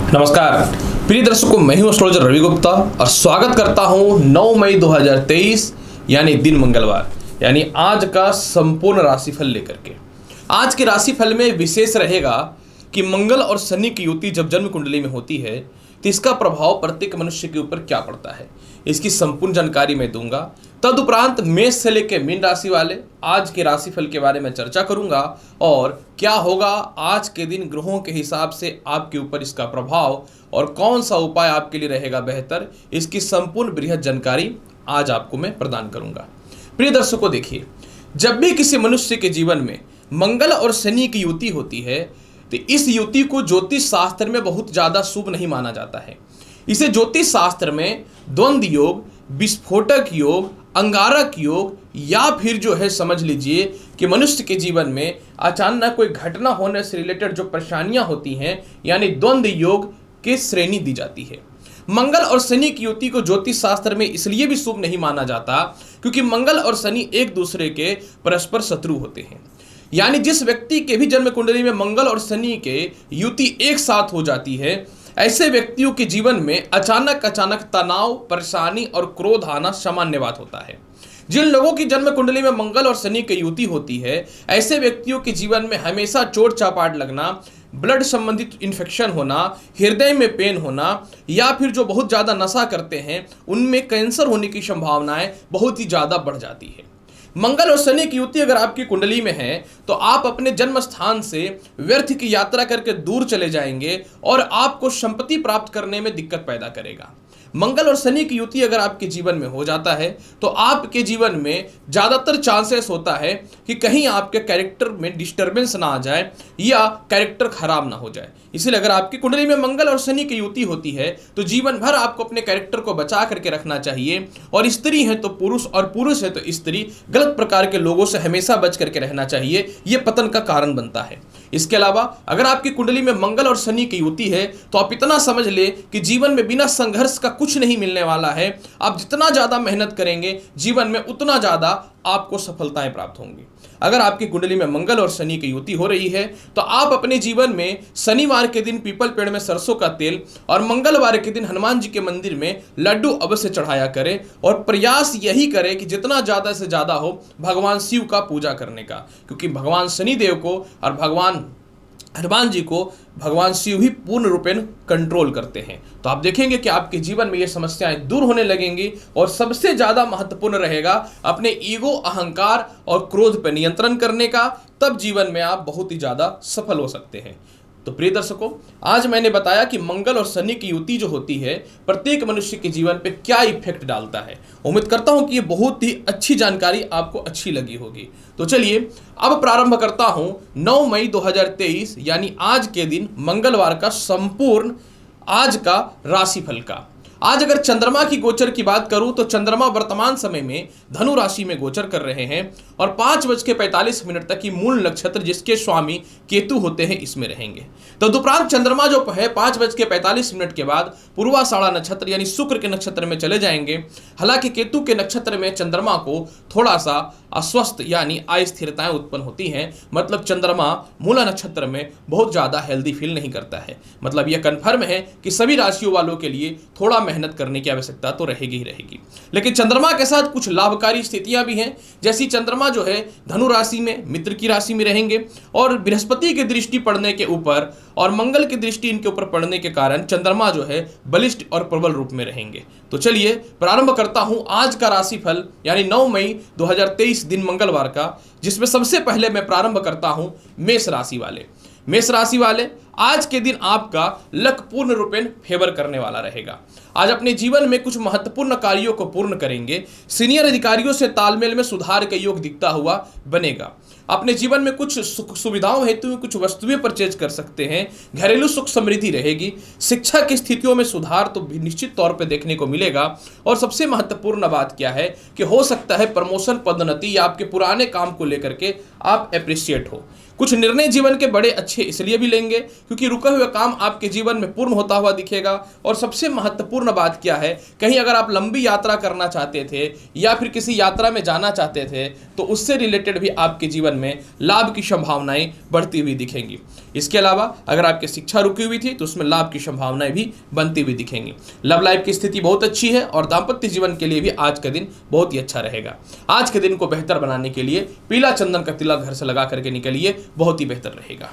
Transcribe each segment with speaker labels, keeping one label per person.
Speaker 1: नमस्कार प्रिय दर्शकों, मैं हूं एस्ट्रोलॉजर रवि गुप्ता और स्वागत करता हूं 9 मई 2023 यानी दिन मंगलवार यानी आज का संपूर्ण राशिफल लेकर के। आज के राशिफल में विशेष रहेगा कि मंगल और शनि की युति जब जन्म कुंडली में होती है तो इसका प्रभाव प्रत्येक मनुष्य के ऊपर क्या पड़ता है, इसकी संपूर्ण जानकारी मैं दूंगा। तदुपरांत मेष से लेकर मीन राशि वाले आज के राशिफल के बारे में चर्चा करूंगा और क्या होगा आज के दिन ग्रहों के हिसाब से आपके ऊपर इसका प्रभाव और कौन सा उपाय आपके लिए रहेगा बेहतर, इसकी संपूर्ण बृहद जानकारी आज आपको मैं प्रदान करूंगा। प्रिय दर्शकों, देखिए, जब भी किसी मनुष्य के जीवन में मंगल और शनि की युति होती है तो इस युति को ज्योतिष शास्त्र में बहुत ज्यादा शुभ नहीं माना जाता है। इसे ज्योतिष शास्त्र में द्वंद्व योग, विस्फोटक योग, अंगारक योग या फिर जो है समझ लीजिए कि मनुष्य के जीवन में अचानक कोई घटना होने से रिलेटेड जो परेशानियां होती हैं यानी द्वंद्व योग की श्रेणी दी जाती है। मंगल और शनि की युति को ज्योतिष शास्त्र में इसलिए भी शुभ नहीं माना जाता क्योंकि मंगल और शनि एक दूसरे के परस्पर शत्रु होते हैं। यानी जिस व्यक्ति के भी जन्म कुंडली में मंगल और शनि के युति एक साथ हो जाती है, ऐसे व्यक्तियों के जीवन में अचानक तनाव, परेशानी और क्रोध आना सामान्य बात होता है। जिन लोगों की जन्म कुंडली में मंगल और शनि की युति होती है, ऐसे व्यक्तियों के जीवन में हमेशा चोट चापाट लगना, ब्लड संबंधित इन्फेक्शन होना, हृदय में पेन होना या फिर जो बहुत ज़्यादा नशा करते हैं उनमें कैंसर होने की संभावनाएं बहुत ही ज़्यादा बढ़ जाती है। मंगल और शनि की युति अगर आपकी कुंडली में है तो आप अपने जन्म स्थान से व्यर्थ की यात्रा करके दूर चले जाएंगे और आपको संपत्ति प्राप्त करने में दिक्कत पैदा करेगा। मंगल और शनि की युति अगर आपके जीवन में हो जाता है तो आपके जीवन में ज़्यादातर चांसेस होता है कि कहीं आपके कैरेक्टर में डिस्टर्बेंस ना आ जाए या कैरेक्टर खराब ना हो जाए। इसलिए अगर आपकी कुंडली में मंगल और शनि की युति होती है तो जीवन भर आपको अपने कैरेक्टर को बचा करके रखना चाहिए। और स्त्री है तो पुरुष और पुरुष है तो स्त्री, गलत प्रकार के लोगों से हमेशा बच करके रहना चाहिए, ये पतन का कारण बनता है। इसके अलावा अगर आपकी कुंडली में मंगल और शनि की युति है तो आप इतना समझ ले कि जीवन में बिना संघर्ष का कुछ नहीं मिलने वाला है। आप जितना ज्यादा मेहनत करेंगे जीवन में उतना ज्यादा आपको सफलताएं प्राप्त होंगी। अगर आपकी कुंडली में मंगल और शनि की युति हो रही है तो आप अपने जीवन में शनिवार के दिन पीपल पेड़ में सरसों का तेल और मंगलवार के दिन हनुमान जी के मंदिर में लड्डू अवश्य चढ़ाया करें और प्रयास यही करें कि जितना ज्यादा से ज्यादा हो भगवान शिव का पूजा करने का, क्योंकि भगवान शनिदेव को और भगवान हनुमान जी को भगवान शिव ही पूर्ण रूपेण कंट्रोल करते हैं। तो आप देखेंगे कि आपके जीवन में ये समस्याएं दूर होने लगेंगी और सबसे ज्यादा महत्वपूर्ण रहेगा अपने ईगो, अहंकार और क्रोध पर नियंत्रण करने का। तब जीवन में आप बहुत ही ज्यादा सफल हो सकते हैं। तो प्रिय दर्शकों, आज मैंने बताया कि मंगल और शनि की युति जो होती है प्रत्येक मनुष्य के जीवन पे क्या इफेक्ट डालता है। उम्मीद करता हूं कि ये बहुत ही अच्छी जानकारी आपको अच्छी लगी होगी। तो चलिए अब प्रारंभ करता हूं 9 मई 2023 यानी आज के दिन मंगलवार का संपूर्ण आज का राशिफल का। आज अगर चंद्रमा की गोचर की बात करूं तो चंद्रमा वर्तमान समय में धनु राशि में गोचर कर रहे हैं और 5:45 तक की मूल नक्षत्र जिसके स्वामी केतु होते हैं इसमें रहेंगे। तदुपरांत चंद्रमा जो है 5:45 के बाद पूर्वाषाढ़ा नक्षत्र यानी शुक्र के नक्षत्र में चले जाएंगे। हालांकि केतु के नक्षत्र में चंद्रमा को थोड़ा सा अस्वस्थ यानी अस्थिरताएं उत्पन्न होती हैं। मतलब चंद्रमा मूला नक्षत्र में बहुत ज्यादा हेल्दी फील नहीं करता है। मतलब यह कन्फर्म है कि सभी राशियों वालों के लिए थोड़ा मेहनत करने की आवश्यकता तो रहेगी ही रहेगी। लेकिन चंद्रमा के साथ कुछ लाभकारी स्थितियां भी हैं, जैसी चंद्रमा जो है धनु राशि में मित्र की राशि में रहेंगे और बृहस्पति की दृष्टि पड़ने के ऊपर और मंगल की दृष्टि इनके ऊपर पड़ने के कारण चंद्रमा जो है बलिष्ठ और प्रबल रूप में रहेंगे। तो चलिए प्रारंभ करता हूं आज का राशिफल यानी 9 मई 2023 दिन मंगलवार का, जिसमें सबसे पहले मैं प्रारंभ करता हूं मेष राशि वाले। मेष राशि वाले, आज के दिन आपका लक पूर्ण रूपेण फेवर करने वाला रहेगा। आज अपने जीवन में कुछ महत्वपूर्ण कार्यों को पूर्ण करेंगे। सीनियर अधिकारियों से तालमेल में सुधार का योग दिखता हुआ बनेगा। अपने जीवन में कुछ सुविधाओं हेतु कुछ वस्तुएं परचेज कर सकते हैं। घरेलू सुख समृद्धि रहेगी। शिक्षा की स्थितियों में सुधार तो निश्चित तौर पे देखने को मिलेगा। और सबसे महत्वपूर्ण बात क्या है कि हो सकता है प्रमोशन, पदोन्नति या आपके पुराने काम को लेकर के आप अप्रिशिएट हो। कुछ निर्णय जीवन के बड़े अच्छे इसलिए भी लेंगे क्योंकि रुका हुआ काम आपके जीवन में पूर्ण होता हुआ दिखेगा। और सबसे महत्वपूर्ण बात क्या है, कहीं अगर आप लंबी यात्रा करना चाहते थे या फिर किसी यात्रा में जाना चाहते थे तो उससे रिलेटेड भी आपके जीवन में लाभ की संभावनाएं बढ़ती हुई दिखेंगी। इसके अलावा अगर आपकी शिक्षा रुकी हुई थी तो उसमें लाभ की संभावनाएं भी बनती हुई दिखेंगी। लव लाइफ की स्थिति बहुत अच्छी है और दाम्पत्य जीवन के लिए भी आज का दिन बहुत ही अच्छा रहेगा। आज के दिन को बेहतर बनाने के लिए पीला चंदन का तिलक घर से लगा करके निकलिए, बहुत ही बेहतर रहेगा।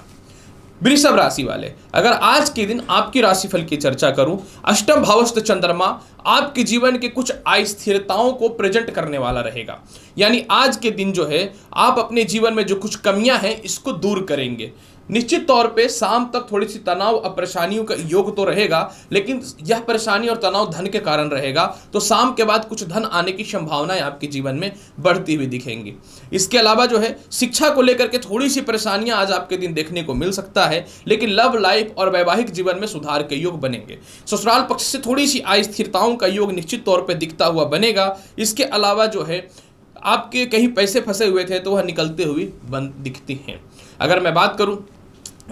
Speaker 1: वृषभ राशि वाले, अगर आज के दिन आपकी राशिफल की चर्चा करूं, अष्टम भावस्थ चंद्रमा आपके जीवन के कुछ अस्थिरताओं को प्रेजेंट करने वाला रहेगा। यानी आज के दिन जो है आप अपने जीवन में जो कुछ कमियां हैं इसको दूर करेंगे। निश्चित तौर पे शाम तक थोड़ी सी तनाव और परेशानियों का योग तो रहेगा, लेकिन यह परेशानी और तनाव धन के कारण रहेगा, तो शाम के बाद कुछ धन आने की संभावनाएं आपके जीवन में बढ़ती हुई दिखेंगी। इसके अलावा जो है शिक्षा को लेकर के थोड़ी सी परेशानियां आज आपके दिन देखने को मिल सकता है, लेकिन लव लाइफ और वैवाहिक जीवन में सुधार के योग बनेंगे। ससुराल पक्ष से थोड़ी सी अस्थिरताओं का योग निश्चित तौर पर दिखता हुआ बनेगा। इसके अलावा जो है आपके कहीं पैसे फंसे हुए थे तो वह निकलते हुए दिखती हैं। अगर मैं बात करूं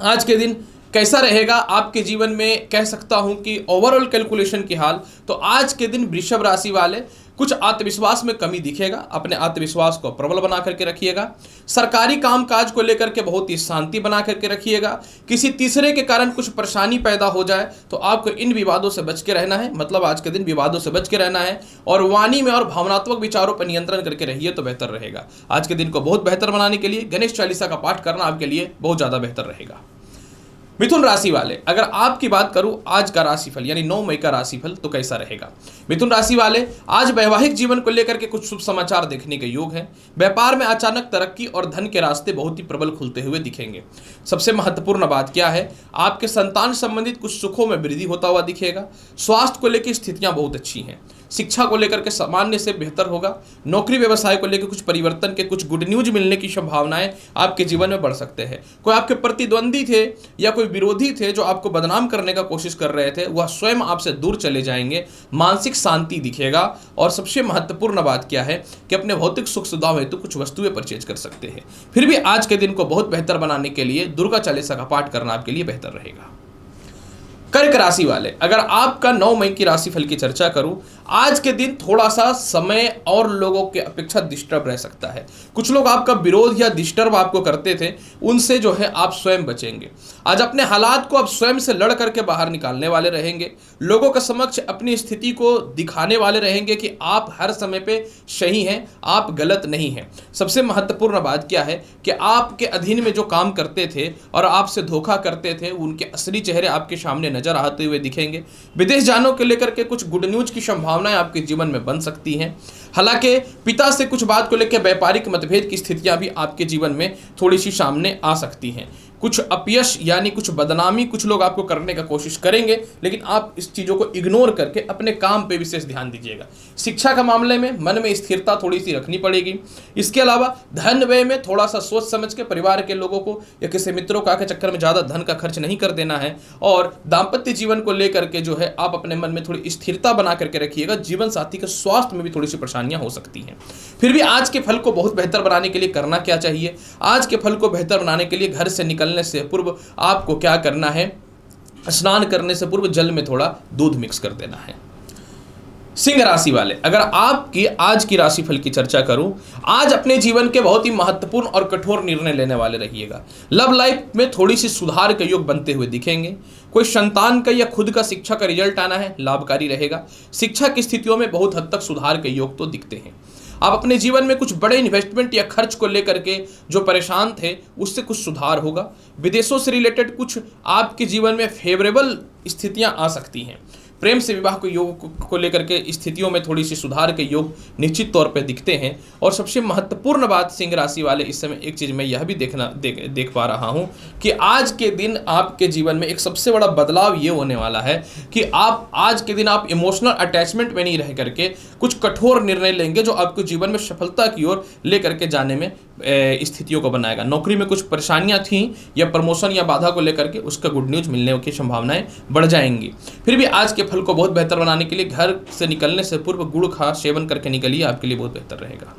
Speaker 1: आज के दिन कैसा रहेगा आपके जीवन में, कह सकता हूं कि ओवरऑल कैलकुलेशन की हाल, तो आज के दिन वृषभ राशि वाले कुछ आत्मविश्वास में कमी दिखेगा। अपने आत्मविश्वास को प्रबल बना करके रखिएगा। सरकारी कामकाज को लेकर के बहुत ही शांति बना करके रखिएगा। किसी तीसरे के कारण कुछ परेशानी पैदा हो जाए तो आपको इन विवादों से बच के रहना है, मतलब आज के दिन विवादों से बच के रहना है और वाणी में और भावनात्मक विचारों पर नियंत्रण करके रहिए तो बेहतर रहेगा। आज के दिन को बहुत बेहतर बनाने के लिए गणेश चालीसा का पाठ करना आपके लिए बहुत ज़्यादा बेहतर रहेगा। मिथुन राशि वाले, अगर आपकी बात करूं आज का राशिफल यानी 9 मई का राशिफल तो कैसा रहेगा। मिथुन राशि वाले, आज वैवाहिक जीवन को लेकर के कुछ शुभ समाचार देखने के योग हैं। व्यापार में अचानक तरक्की और धन के रास्ते बहुत ही प्रबल खुलते हुए दिखेंगे। सबसे महत्वपूर्ण बात क्या है, आपके संतान संबंधित कुछ सुखों में वृद्धि होता हुआ दिखेगा। स्वास्थ्य को लेकर स्थितियां बहुत अच्छी हैं। शिक्षा को लेकर के सामान्य से बेहतर होगा। नौकरी व्यवसाय को लेकर कुछ परिवर्तन के कुछ गुड न्यूज मिलने की संभावनाएं आपके जीवन में बढ़ सकते हैं। कोई आपके प्रतिद्वंदी थे या कोई विरोधी थे जो आपको बदनाम करने का कोशिश कर रहे थे, वह स्वयं आपसे दूर चले जाएंगे। मानसिक शांति दिखेगा। और सबसे महत्वपूर्ण बात क्या है कि अपने भौतिक सुख सुविधाओं हेतु कुछ वस्तुएं परचेज कर सकते हैं। फिर भी आज के दिन को बहुत बेहतर बनाने के लिए दुर्गा चालीसा का पाठ करना आपके लिए बेहतर रहेगा। कर्क राशि वाले, अगर आपका 9 मई की राशिफल की चर्चा करूं, आज के दिन थोड़ा सा समय और लोगों के अपेक्षा डिस्टर्ब रह सकता है। कुछ लोग आपका विरोध या डिस्टर्ब आपको करते थे, उनसे जो है आप स्वयं बचेंगे। आज अपने हालात को आप स्वयं से लड़ करके बाहर निकालने वाले रहेंगे। लोगों के समक्ष अपनी स्थिति को दिखाने वाले रहेंगे कि आप हर समय पे सही हैं, आप गलत नहीं हैं। सबसे महत्वपूर्ण बात क्या है कि आपके अधीन में जो काम करते थे और आपसे धोखा करते थे, उनके असली चेहरे आपके सामने नजर आते हुए दिखेंगे। विदेश जाने को लेकर के कुछ गुड न्यूज की संभावनाएं आपके जीवन में बन सकती हैं। हालांकि पिता से कुछ बात को लेकर व्यापारिक मतभेद की स्थितियां भी आपके जीवन में थोड़ी सी सामने आ सकती हैं। कुछ अपयश यानी कुछ बदनामी कुछ लोग आपको करने का कोशिश करेंगे, लेकिन आप इस चीज़ों को इग्नोर करके अपने काम पे विशेष ध्यान दीजिएगा। शिक्षा का मामले में मन में स्थिरता थोड़ी सी रखनी पड़ेगी। इसके अलावा धन व्यय में थोड़ा सा सोच समझ के परिवार के लोगों को या किसी मित्रों का के चक्कर में ज़्यादा धन का खर्च नहीं कर देना है। और दाम्पत्य जीवन को लेकर के जो है आप अपने मन में थोड़ी स्थिरता बना करके रखिएगा। जीवन साथी के स्वास्थ्य में भी थोड़ी सी परेशानियां हो सकती हैं। फिर भी आज के फल को बहुत बेहतर बनाने के लिए करना क्या चाहिए, आज के फल को बेहतर बनाने के लिए घर से निकलने से पूर्व आपको क्या करना है, स्नान करने से पूर्व जल में थोड़ा दूध मिक्स कर देना है। सिंह राशि वाले, अगर आपकी आज की राशिफल की चर्चा करूं, आज अपने जीवन के बहुत ही महत्वपूर्ण और कठोर निर्णय लेने वाले रहिएगा। लव लाइफ में थोड़ी सी सुधार के योग बनते हुए दिखेंगे। कोई संतान का या खुद का शिक्षा का रिजल्ट आना है, लाभकारी रहेगा। शिक्षा की स्थितियों में बहुत हद तक सुधार के योग तो दिखते हैं। आप अपने जीवन में कुछ बड़े इन्वेस्टमेंट या खर्च को लेकर के जो परेशान थे उससे कुछ सुधार होगा। विदेशों से रिलेटेड कुछ आपके जीवन में फेवरेबल स्थितियां आ सकती हैं। प्रेम से विवाह के योग को लेकर के स्थितियों में थोड़ी सी सुधार के योग निश्चित तौर पर दिखते हैं। और सबसे महत्वपूर्ण बात सिंह राशि वाले, इस समय एक चीज़ मैं यह भी देख पा रहा हूं कि आज के दिन आपके जीवन में एक सबसे बड़ा बदलाव ये होने वाला है कि आप आज के दिन आप इमोशनल अटैचमेंट में नहीं रह करके कुछ कठोर निर्णय लेंगे जो आपको जीवन में सफलता की ओर लेकर के जाने में स्थितियों को बनाएगा। नौकरी में कुछ परेशानियां थी या प्रमोशन या बाधा को लेकर के उसका गुड न्यूज मिलने की संभावनाएं बढ़ जाएंगी। फिर भी आज के फल को बहुत बेहतर बनाने के लिए घर से निकलने से पूर्व गुड़ खा सेवन करके निकलिए, आपके लिए बहुत बेहतर रहेगा।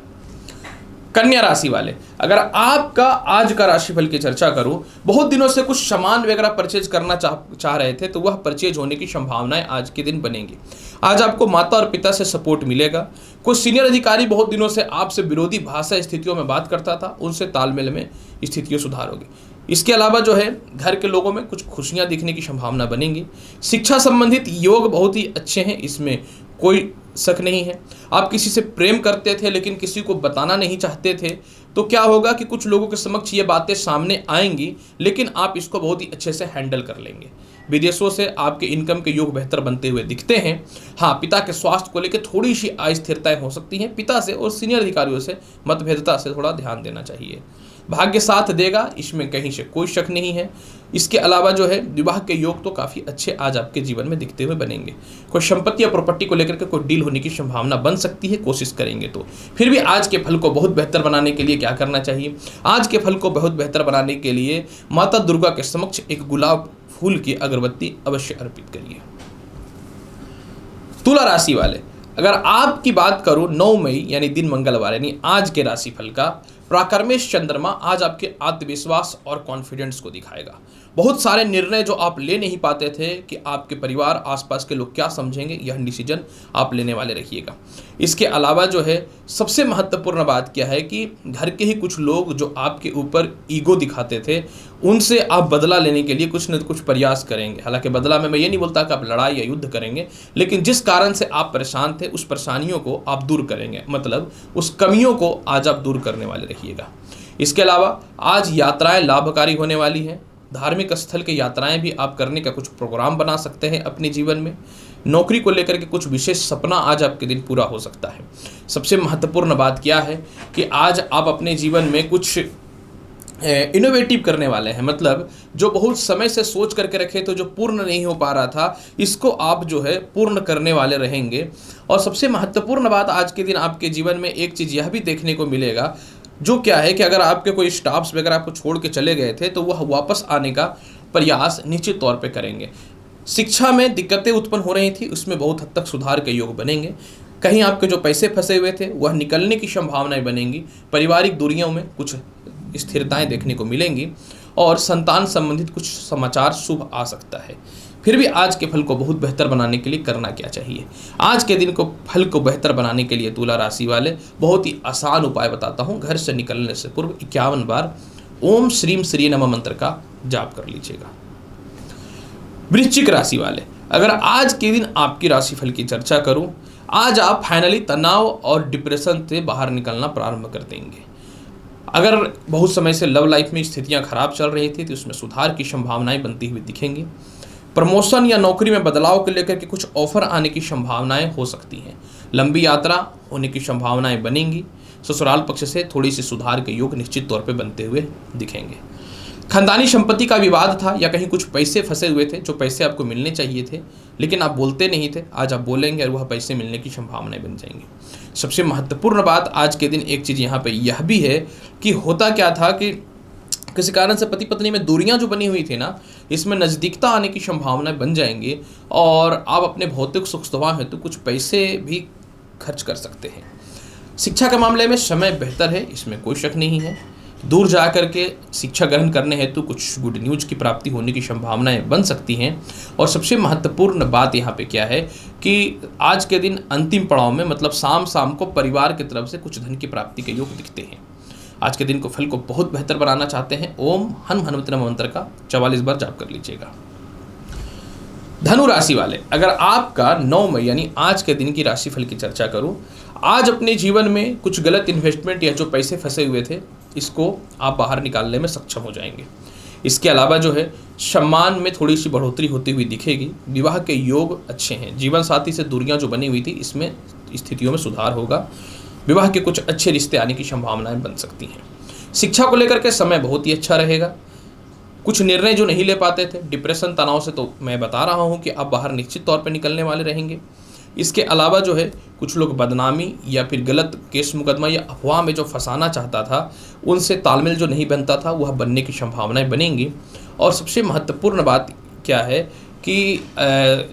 Speaker 1: कन्या राशि वाले, अगर आपका आज का राशिफल की चर्चा करूं, बहुत दिनों से कुछ सामान वगैरह परचेज करना चाह रहे थे, तो वह परचेज होने की संभावनाएं आज के दिन बनेंगी। आज आपको माता और पिता से सपोर्ट मिलेगा। कुछ सीनियर अधिकारी बहुत दिनों से आपसे विरोधी भाषा स्थितियों में बात करता था, उनसे तालमेल में स्थितियों सुधार होगी। इसके अलावा जो है घर के लोगों में कुछ खुशियां दिखने की संभावना बनेंगी। शिक्षा संबंधित योग बहुत ही अच्छे हैं, इसमें कोई शक नहीं है। आप किसी से प्रेम करते थे लेकिन किसी को बताना नहीं चाहते थे, तो क्या होगा कि कुछ लोगों के समक्ष ये बातें सामने आएंगी, लेकिन आप इसको बहुत ही अच्छे से हैंडल कर लेंगे। विदेशों से आपके इनकम के योग बेहतर बनते हुए दिखते हैं। हाँ, पिता के स्वास्थ्य को लेकर थोड़ी सी अस्थिरताएं हो सकती हैं। पिता से और सीनियर अधिकारियों से मतभेदता से थोड़ा ध्यान देना चाहिए। भाग्य साथ देगा, इसमें कहीं से कोई शक नहीं है। इसके अलावा जो है विवाह के योग तो काफ़ी अच्छे आज आपके जीवन में दिखते हुए बनेंगे। कोई संपत्ति या प्रॉपर्टी को लेकर के कोई डील होने की संभावना बन सकती है, कोशिश करेंगे तो। फिर भी आज के फल को बहुत बेहतर बनाने के लिए क्या करना चाहिए? आज के फल को बहुत बेहतर बनाने के लिए माता दुर्गा के समक्ष एक गुलाब फूल की अगरबत्ती अवश्य अर्पित करिए। तुला राशि वाले, अगर आपकी बात करूं 9 मई यानी दिन मंगलवार यानी आज के राशिफल का, प्राकर्मेश चंद्रमा आज आपके आत्मविश्वास और कॉन्फिडेंस को दिखाएगा। बहुत सारे निर्णय जो आप ले नहीं पाते थे कि आपके परिवार आसपास के लोग क्या समझेंगे, यह डिसीजन आप लेने वाले रहिएगा। इसके अलावा जो है सबसे महत्वपूर्ण बात क्या है कि घर के ही कुछ लोग जो आपके ऊपर ईगो दिखाते थे, उनसे आप बदला लेने के लिए कुछ न कुछ प्रयास करेंगे। हालांकि बदला में मैं ये नहीं बोलता कि आप लड़ाई या युद्ध करेंगे, लेकिन जिस कारण से आप परेशान थे उस परेशानियों को आप दूर करेंगे, मतलब उस कमियों को आज आप दूर करने वाले रहिएगा। इसके अलावा आज यात्राएं लाभकारी होने वाली हैं। धार्मिक स्थल की यात्राएं भी आप करने का कुछ प्रोग्राम बना सकते हैं अपने जीवन में। नौकरी को लेकर के कुछ विशेष सपना आज आपके दिन पूरा हो सकता है। सबसे महत्वपूर्ण बात क्या है कि आज आप अपने जीवन में कुछ इनोवेटिव करने वाले हैं, मतलब जो बहुत समय से सोच करके रखे तो जो पूर्ण नहीं हो पा रहा था, इसको आप जो है पूर्ण करने वाले रहेंगे। और सबसे महत्वपूर्ण बात आज के दिन आपके जीवन में एक चीज़ यह भी देखने को मिलेगा, जो क्या है कि अगर आपके कोई स्टाफ्स वगैरह आपको छोड़ के चले गए थे, तो वह वापस आने का प्रयास निश्चित तौर पे करेंगे। शिक्षा में दिक्कतें उत्पन्न हो रही थी, उसमें बहुत हद तक सुधार के योग बनेंगे। कहीं आपके जो पैसे फंसे हुए थे वह निकलने की संभावनाएं बनेंगी। पारिवारिक दूरियों में कुछ स्थिरताएं देखने को मिलेंगी और संतान संबंधित कुछ समाचार शुभ आ सकता है। फिर भी आज के फल को बहुत बेहतर बनाने के लिए करना क्या चाहिए? आज के दिन को फल को बेहतर बनाने के लिए तुला राशि वाले बहुत ही आसान उपाय बताता हूँ। घर से निकलने से पूर्व 51 बार ओम श्रीम श्री नमः मंत्र का जाप कर लीजिएगा। वृश्चिक राशि वाले, अगर आज के दिन आपकी राशिफल की चर्चा करूं, आज आप फाइनली तनाव और डिप्रेशन से बाहर निकलना प्रारंभ कर देंगे। अगर बहुत समय से लव लाइफ में स्थितियां खराब चल रही थी तो उसमें सुधार की संभावनाएं बनती हुई दिखेंगी। प्रमोशन या नौकरी में बदलाव को लेकर के कुछ ऑफर आने की संभावनाएं हो सकती हैं। लंबी यात्रा होने की संभावनाएं बनेंगी। ससुराल पक्ष से थोड़ी सी सुधार के योग निश्चित तौर पे बनते हुए दिखेंगे। खानदानी संपत्ति का विवाद था या कहीं कुछ पैसे फंसे हुए थे, जो पैसे आपको मिलने चाहिए थे लेकिन आप बोलते नहीं थे, आज आप बोलेंगे और वह पैसे मिलने की संभावनाएं बन जाएंगी। सबसे महत्वपूर्ण बात आज के दिन एक चीज़ यहाँ पे यह भी है कि होता क्या था कि किसी कारण से पति पत्नी में दूरियां जो बनी हुई थी ना, इसमें नज़दीकता आने की संभावनाएं बन जाएंगी और आप अपने भौतिक सुख सुविधा हेतु कुछ पैसे भी खर्च कर सकते हैं। शिक्षा के मामले में समय बेहतर है, इसमें कोई शक नहीं है। दूर जा कर के शिक्षा ग्रहण करने हेतु कुछ गुड न्यूज की प्राप्ति होने की संभावनाएं बन सकती हैं। और सबसे महत्वपूर्ण बात यहाँ पे क्या है कि आज के दिन अंतिम पड़ाव में, मतलब शाम को परिवार की तरफ से कुछ धन की प्राप्ति के योग दिखते हैं। आज के दिन को फल को बहुत बेहतर बनाना चाहते हैं, ओम हनुमते नमः मंत्र का 44 बार जाप कर लीजिएगा। धनु राशि वाले, अगर आपका 9 मई यानी आज के दिन की राशिफल की चर्चा करूं, आज अपने जीवन में कुछ गलत इन्वेस्टमेंट या जो पैसे फंसे हुए थे, इसको आप बाहर निकालने में सक्षम हो जाएंगे। इसके अलावा जो है सम्मान में थोड़ी सी बढ़ोतरी होती हुई दिखेगी। विवाह के योग अच्छे हैं। जीवन साथी से दूरियां जो बनी हुई थी, इसमें स्थितियों में सुधार होगा। विवाह के कुछ अच्छे रिश्ते आने की संभावनाएं बन सकती हैं। शिक्षा को लेकर के समय बहुत ही अच्छा रहेगा। कुछ निर्णय जो नहीं ले पाते थे, डिप्रेशन तनाव से, तो मैं बता रहा हूं कि आप बाहर निश्चित तौर पर निकलने वाले रहेंगे। इसके अलावा जो है कुछ लोग बदनामी या फिर गलत केस मुकदमा या अफवाह में जो फंसाना चाहता था, उनसे तालमेल जो नहीं बनता था, वह बनने की संभावनाएं बनेंगी। और सबसे महत्वपूर्ण बात क्या है कि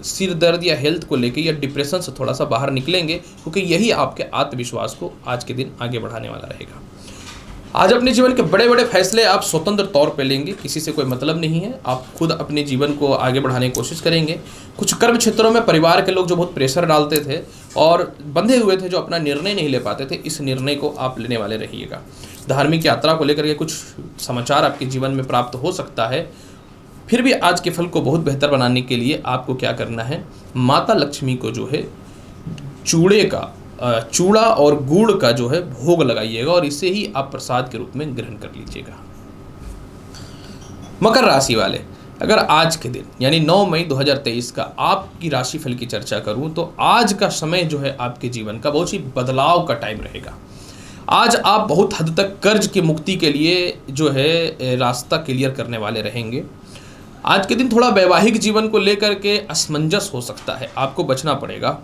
Speaker 1: सिर दर्द या हेल्थ को लेके या डिप्रेशन से थोड़ा सा बाहर निकलेंगे, क्योंकि यही आपके आत्मविश्वास को आज के दिन आगे बढ़ाने वाला रहेगा। आज अपने जीवन के बड़े बड़े फैसले आप स्वतंत्र तौर पे लेंगे, किसी से कोई मतलब नहीं है। आप खुद अपने जीवन को आगे बढ़ाने की कोशिश करेंगे। कुछ कर्म क्षेत्रों में परिवार के लोग जो बहुत प्रेशर डालते थे और बंधे हुए थे, जो अपना निर्णय नहीं ले पाते थे, इस निर्णय को आप लेने वाले रहिएगा। धार्मिक यात्रा को लेकर के कुछ समाचार आपके जीवन में प्राप्त हो सकता है। फिर भी आज के फल को बहुत बेहतर बनाने के लिए आपको क्या करना है, माता लक्ष्मी को जो है चूड़ा और गुड़ का जो है भोग लगाइएगा और इसे ही आप प्रसाद के रूप में ग्रहण कर लीजिएगा। मकर राशि वाले, अगर आज के दिन यानी 9 मई 2023 का आपकी राशिफल की चर्चा करूं तो आज का समय जो है आपके जीवन का बहुत ही बदलाव का टाइम रहेगा। आज आप बहुत हद तक कर्ज की मुक्ति के लिए जो है रास्ता क्लियर करने वाले रहेंगे। आज के दिन थोड़ा वैवाहिक जीवन को लेकर के असमंजस हो सकता है, आपको बचना पड़ेगा।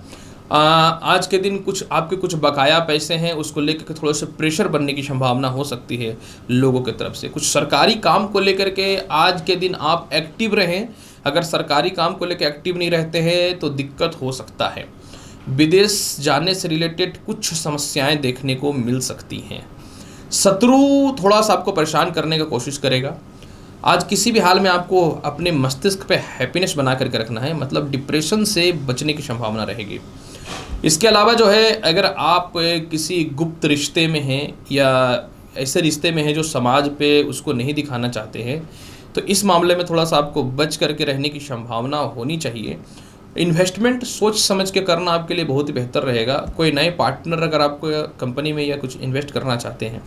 Speaker 1: आज के दिन आपके कुछ बकाया पैसे हैं, उसको लेकर के थोड़ा सा प्रेशर बनने की संभावना हो सकती है लोगों की तरफ से। कुछ सरकारी काम को लेकर के आज के दिन आप एक्टिव रहें। अगर सरकारी काम को लेकर एक्टिव नहीं रहते हैं तो दिक्कत हो सकता है। विदेश जाने से रिलेटेड कुछ समस्याएं देखने को मिल सकती हैं। शत्रु थोड़ा सा आपको परेशान करने का कोशिश करेगा। आज किसी भी हाल में आपको अपने मस्तिष्क पे हैप्पीनेस बना करके रखना है, मतलब डिप्रेशन से बचने की संभावना रहेगी। इसके अलावा जो है, अगर आप किसी गुप्त रिश्ते में हैं या ऐसे रिश्ते में हैं जो समाज पे उसको नहीं दिखाना चाहते हैं, तो इस मामले में थोड़ा सा आपको बच करके रहने की संभावना होनी चाहिए। इन्वेस्टमेंट सोच समझ के करना आपके लिए बहुत ही बेहतर रहेगा। कोई नए पार्टनर अगर आपको कंपनी में या कुछ इन्वेस्ट करना चाहते हैं,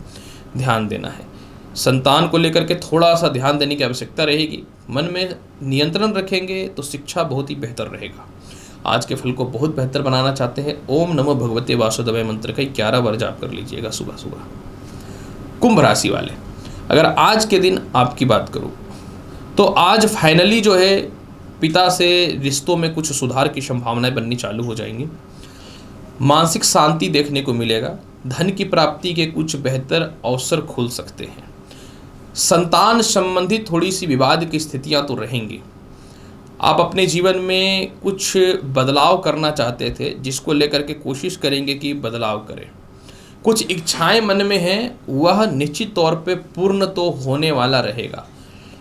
Speaker 1: ध्यान देना है। संतान को लेकर के थोड़ा सा ध्यान देने की आवश्यकता रहेगी। मन में नियंत्रण रखेंगे तो शिक्षा बहुत ही बेहतर रहेगा। आज के फल को बहुत बेहतर बनाना चाहते हैं, ओम नमो भगवते वासुदेवाय मंत्र का 11 बार जाप कर लीजिएगा सुबह सुबह। कुंभ राशि वाले, अगर आज के दिन आपकी बात करूं तो आज फाइनली जो है पिता से रिश्तों में कुछ सुधार की संभावनाएं बननी चालू हो जाएंगी। मानसिक शांति देखने को मिलेगा। धन की प्राप्ति के कुछ बेहतर अवसर खुल सकते हैं। संतान संबंधी थोड़ी सी विवाद की स्थितियां तो रहेंगी। आप अपने जीवन में कुछ बदलाव करना चाहते थे, जिसको लेकर के कोशिश करेंगे कि बदलाव करें। कुछ इच्छाएं मन में हैं, वह निश्चित तौर पे पूर्ण तो होने वाला रहेगा।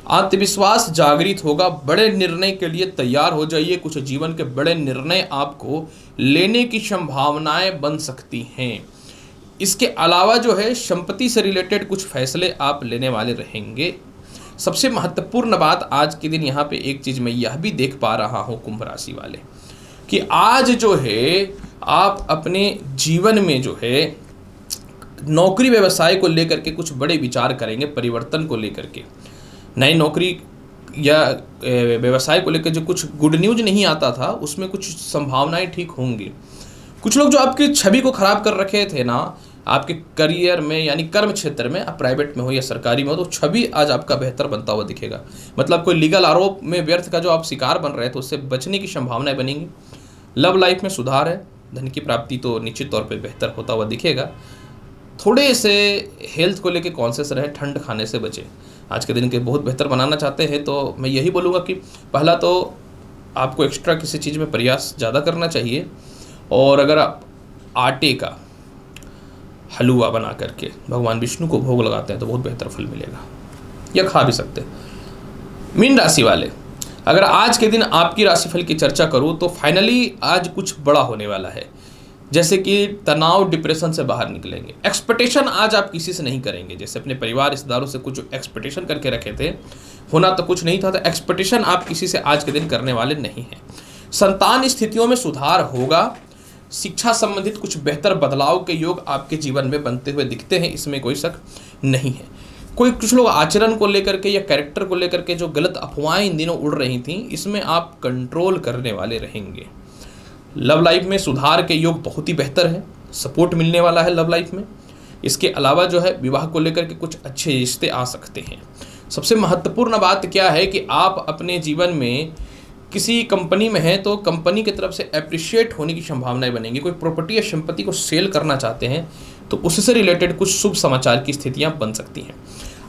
Speaker 1: आत्मविश्वास जागृत होगा। बड़े निर्णय के लिए तैयार हो जाइए। कुछ जीवन के बड़े निर्णय आपको लेने की संभावनाएं बन सकती हैं। इसके अलावा जो है संपत्ति से रिलेटेड कुछ फैसले आप लेने वाले रहेंगे। सबसे महत्वपूर्ण बात आज के दिन यहाँ पे एक चीज़ मैं यह भी देख पा रहा हूँ कुंभ राशि वाले, कि आज जो है आप अपने जीवन में जो है नौकरी व्यवसाय को लेकर के कुछ बड़े विचार करेंगे। परिवर्तन को लेकर के, नई नौकरी या व्यवसाय को लेकर जो कुछ गुड न्यूज नहीं आता था, उसमें कुछ संभावनाएं ठीक होंगी। कुछ लोग जो आपकी छवि को खराब कर रखे थे ना आपके करियर में, यानी कर्म क्षेत्र में, आप प्राइवेट में हो या सरकारी में हो, तो छवि आज आपका बेहतर बनता हुआ दिखेगा। मतलब कोई लीगल आरोप में व्यर्थ का जो आप शिकार बन रहे थे, उससे बचने की संभावनाएं बनेंगी। लव लाइफ में सुधार है। धन की प्राप्ति तो निश्चित तौर पे बेहतर होता हुआ दिखेगा। थोड़े से हेल्थ को लेके कॉन्शियस रहे, ठंड खाने से बचे। आज के दिन के बहुत बेहतर बनाना चाहते हैं तो मैं यही बोलूँगा कि पहला तो आपको एक्स्ट्रा किसी चीज़ में प्रयास ज़्यादा करना चाहिए, और अगर आप आटे का हलवा बना करके भगवान विष्णु को भोग लगाते हैं तो बहुत बेहतर फल मिलेगा, या खा भी सकते हैं। मीन राशि वाले, अगर आज के दिन आपकी राशिफल की चर्चा करूं तो फाइनली आज कुछ बड़ा होने वाला है। जैसे कि तनाव, डिप्रेशन से बाहर निकलेंगे। एक्सपेक्टेशन आज आप किसी से नहीं करेंगे। जैसे अपने परिवार रिश्तेदारों से कुछ एक्सपेक्टेशन करके रखे थे, होना तो कुछ नहीं था, तो एक्सपेक्टेशन आप किसी से आज के दिन करने वाले नहीं हैं। संतान स्थितियों में सुधार होगा। शिक्षा संबंधित कुछ बेहतर बदलाव के योग आपके जीवन में बनते हुए दिखते हैं, इसमें कोई शक नहीं है। कुछ लोग आचरण को लेकर के या कैरेक्टर को लेकर के जो गलत अफवाहें इन दिनों उड़ रही थी, इसमें आप कंट्रोल करने वाले रहेंगे। लव लाइफ में सुधार के योग बहुत ही बेहतर है। सपोर्ट मिलने वाला है लव लाइफ में। इसके अलावा जो है विवाह को लेकर के कुछ अच्छे रिश्ते आ सकते हैं। सबसे महत्वपूर्ण बात क्या है कि आप अपने जीवन में किसी कंपनी में हैं तो कंपनी की तरफ से अप्रिशिएट होने की संभावनाएं बनेंगी। कोई प्रॉपर्टी या संपत्ति को सेल करना चाहते हैं तो उससे रिलेटेड कुछ शुभ समाचार की स्थितियां बन सकती हैं।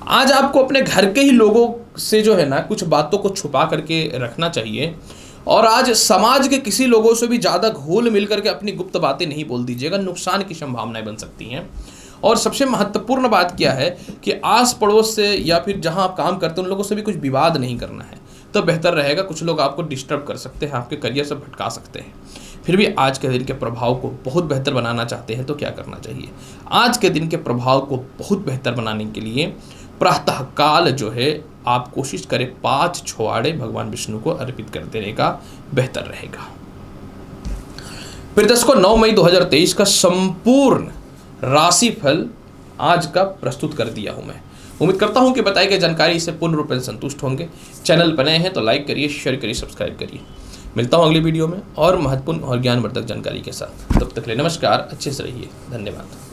Speaker 1: आज आपको अपने घर के ही लोगों से जो है ना कुछ बातों को छुपा करके रखना चाहिए, और आज समाज के किसी लोगों से भी ज़्यादा घुल मिल करके अपनी गुप्त बातें नहीं बोल दीजिएगा, नुकसान की संभावनाएं बन सकती हैं। और सबसे महत्वपूर्ण बात क्या है कि आस पड़ोस से या फिर जहां आप काम करते हैं उन लोगों से भी कुछ विवाद नहीं करना है, तो बेहतर रहेगा। कुछ लोग आपको डिस्टर्ब कर सकते हैं, आपके करियर से भटका सकते हैं। फिर भी आज के दिन के प्रभाव को बहुत बेहतर बनाना चाहते हैं तो क्या करना चाहिए? आज के दिन के प्रभाव को बहुत बेहतर बनाने के लिए प्रातःकाल जो है आप कोशिश करें 5 छुआड़े भगवान विष्णु को अर्पित कर देने का बेहतर रहेगा। फिर दर्शकों, 9 मई 2023 का संपूर्ण राशिफल आज का प्रस्तुत कर दिया हूं मैं। उम्मीद करता हूं कि बताई गई जानकारी से पूर्ण रूप से संतुष्ट होंगे। चैनल पर नए हैं तो लाइक करिए, शेयर करिए, सब्सक्राइब करिए। मिलता हूं अगली वीडियो में और महत्वपूर्ण और ज्ञानवर्धक जानकारी के साथ। तब तक के लिए नमस्कार, अच्छे से रहिए, धन्यवाद।